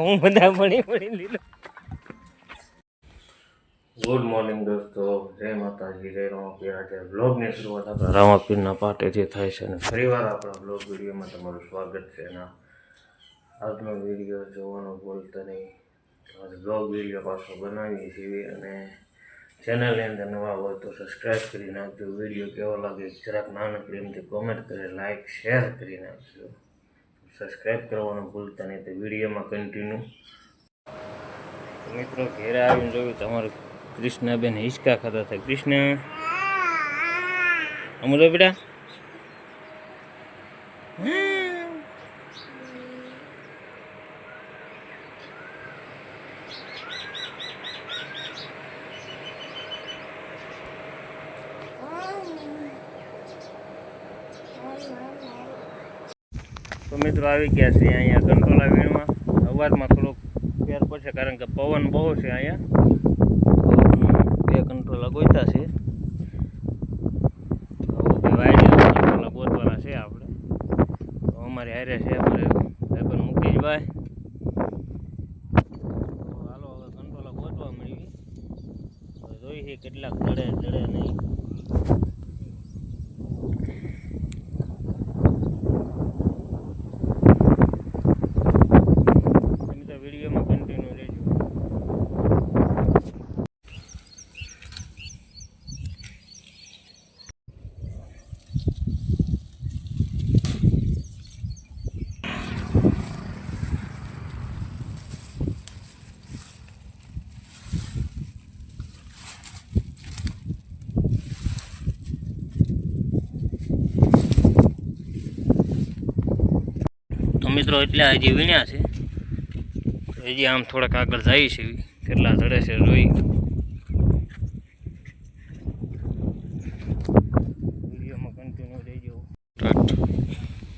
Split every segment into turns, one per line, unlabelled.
હું બધા પડી લીધો. ગુડ મોર્નિંગ દોસ્તો, જય માતાજી, જય રામાપીર. આજે બ્લોગની શરૂઆત આપણા રામાપીરના પાટેથી થાય છે અને ફરીવાર આપણા બ્લોગ વિડીયોમાં તમારું સ્વાગત છે. અને આજનો વિડીયો જોવાનો ભૂલતા નહીં. આજે બ્લોગ વિડીયો પાછો બનાવીએ છીએ અને ચેનલની અંદર નવા હોય તો સબસ્ક્રાઈબ કરી નાખજો. વિડીયો કેવો લાગે જરાક નાનકડી એમથી કોમેન્ટ કરી, લાઈક શેર કરી નાખજો. સબસ્ક્રાઈબ કરવાનું ભૂલતા નહીં. તો વિડીયોમાં કન્ટિન્યુ. મિત્રો ઘેરે આવીને જોયું તમારું કૃષ્ણાબેન હિંચકા ખાતા હતા. કૃષ્ણ અમરો બેટા તો મિત્રો આવી ગયા છે અહીંયા કંટોલા વીણમાં. અવાજમાં થોડોક ફેર પડશે કારણ કે પવન બહુ છે અહીંયા. બે કંટોલા ગોઈતા છે, કંટોલા ગોતવાના છે આપણે. તો અમારી હારે છે અમારે ભાઈબંધ મુકેશભાઈ. હાલો હવે કંટોલા ગોતવા મળી. જોઈ છે કેટલાક જડે નહીં. મિત્રો એટલે હજી વીણ્યા છે, હજી આમ થોડાક આગળ જાય છે. કેટલા ચડે છે જોઈ. વિડીયોમાં કન્ટિન્યુ રહેજો.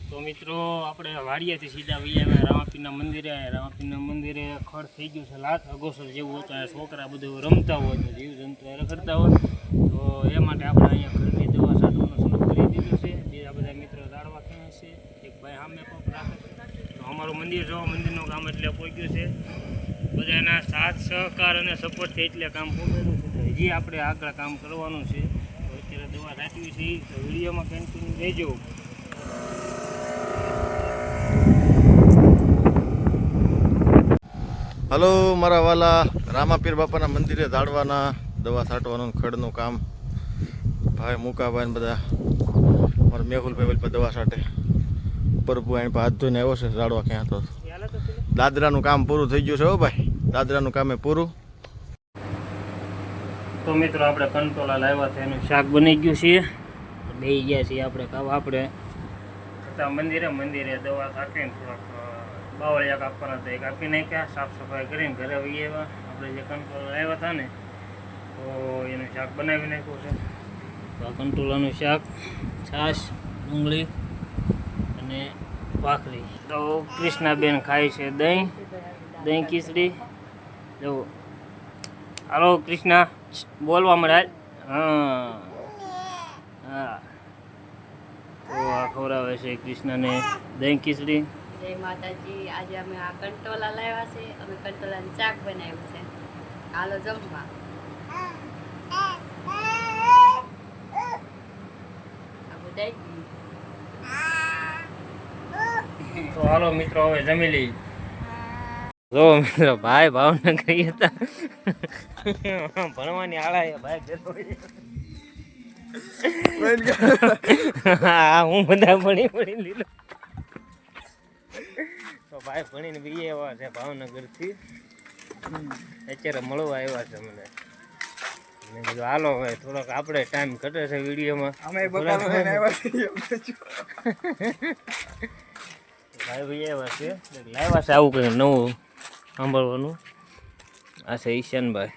તો મિત્રો આપણે વાડિયાથી સીધા વૈયા રામાપીરના મંદિરે. રામાપીરના મંદિરે ખડ થઈ ગયું છે, લાત અગોસર જેવું હતું. છોકરા બધું રમતા હોય તો જીવજંતુ રખડતા હોય, તો એ માટે આપણે અહીંયા ઘરની દવા છાંટવાનું શરૂ કરી દીધું છે. બીજા બધા મિત્રો દાડવા ક્યાં છે, એક ભાઈ સામે પંપ રાખે છે. તો અમારું મંદિર જો મંદિરનું કામ એટલે પહોંચ્યું છે. બધાના સાથ સહકાર અને સપોર્ટથી એટલે કામ પહોંચેલું છે. તો હજી આપણે આગળ કામ કરવાનું છે. તો અત્યારે દવા છાંટવી છે, તો વિડીયોમાં કન્ટિન્યુ રહેજો.
હલો મારા વાલા, રામાપીર બાપાના મંદિરે દાડવાના દવા છાંટવાનું ખડનું કામ ભાઈ મુકાભાઈ ને બધા મારા મેહુલભાઈ પર દવા છાંટે. પરપુ એની પર હાથ ધોઈને આવ્યો છે. દાડવા ક્યાં તો દાદરાનું કામ પૂરું થઈ ગયું છે. હો ભાઈ, દાદરાનું કામ એ પૂરું.
તો મિત્રો આપણે કંટોલા લાવ્યા છે, એનું શાક બની ગયું છે. બે ગયા છીએ આપણે આપણે મંદિરે દવા છાંટીને થોડાક બાવળિયા કાપવાના હતા, એ કાપી નાખ્યા. સાફ સફાઈ કરીને ઘરે આવી આવ્યા. આપણે જે કંટોલા લાવ્યા હતા ને, તો એનું શાક બનાવી નાખ્યું છે. તો આ કંટોલાનું શાક, છાશ, ડુંગળી અને ભાખરી. તો કૃષ્ણાબેન ખાય છે દહીં ખીચડી. જો હાલો કૃષ્ણા બોલવા મળે. હા હા, તો આ ખવડાવે છે કૃષ્ણને દહીં ખીચડી.
જય માતાજી. આજે અમે આ કંટોલા લાવ્યા છે. અમે કંટોલાનું શાક બનાવ્યું છે. હાલો જમવા.
તો હાલો મિત્રો હવે જમી લઈએ. જો મિત્રો ભાઈ ભાવનગર હતા ભણવાની આળા ભાઈ હું બધા પડી લીધો. તો ભાઈ ભણીને બી એવા છે ભાવનગરથી, અત્યારે મળવા આવ્યા છે મને. મેં કીધું હાલો ભાઈ થોડોક આપણે ટાઈમ ઘટે છે વિડીયોમાં. ભાઈ ભાઈ આવ્યા છે, લાવ્યા છે આવું કંઈક નવું સાંભળવાનું. આ છે ઈશાનભાઈ.